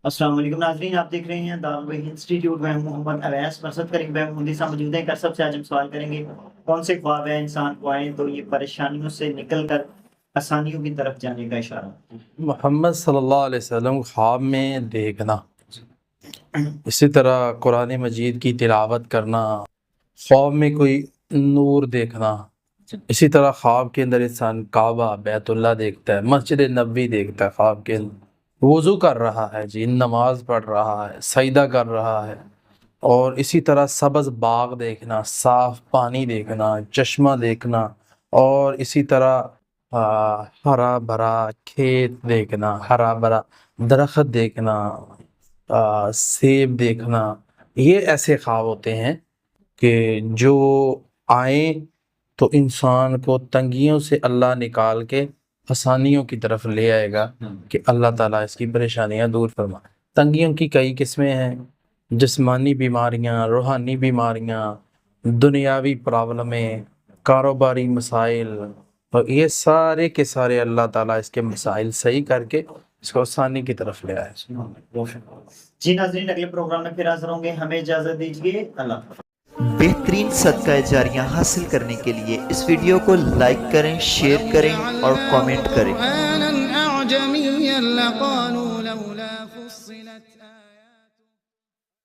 السلام علیکم ناظرین، آپ دیکھ رہے ہیں دارالوحی انسٹیٹیوٹ میں ہوں محمد اویس مرصد کریم بھائی محمدی صاحب موجود ہیں۔ سب سے آج ہم سوال کریں گے کون سے خواب ہیں انسان کو آئیں تو یہ پریشانیوں سے نکل کر آسانیوں کی طرف جانے کا اشارہ؟ محمد صلی اللہ علیہ وسلم خواب میں دیکھنا، اسی طرح قرآن مجید کی تلاوت کرنا، خواب میں کوئی نور دیکھنا، اسی طرح خواب کے اندر انسان کعبہ بیت اللہ دیکھتا ہے، مسجد نبوی دیکھتا ہے، خواب کے اندر وضو کر رہا ہے، نماز پڑھ رہا ہے، سجدہ کر رہا ہے، اور اسی طرح سبز باغ دیکھنا، صاف پانی دیکھنا، چشمہ دیکھنا، اور اسی طرح ہرا بھرا کھیت دیکھنا، ہرا بھرا درخت دیکھنا، سیب دیکھنا۔ یہ ایسے خواب ہوتے ہیں کہ جو آئیں تو انسان کو تنگیوں سے اللہ نکال کے آسانیوں کی طرف لے آئے گا کہ اللہ تعالیٰ اس کی پریشانیاں دور فرما۔ تنگیوں کی کئی قسمیں ہیں، جسمانی بیماریاں، روحانی بیماریاں، دنیاوی پرابلمیں، کاروباری مسائل، اور یہ سارے کے سارے اللہ تعالیٰ اس کے مسائل صحیح کر کے اس کو آسانی کی طرف لے آئے۔ جی ناظرین، اگلے پروگرام میں پھر حاضر ہوں گے، ہمیں اجازت دیجیے، اللہ حافظ۔ بہترین صدقہ جاریہ حاصل کرنے کے لیے اس ویڈیو کو لائک کریں، شیئر کریں اور کامنٹ کریں۔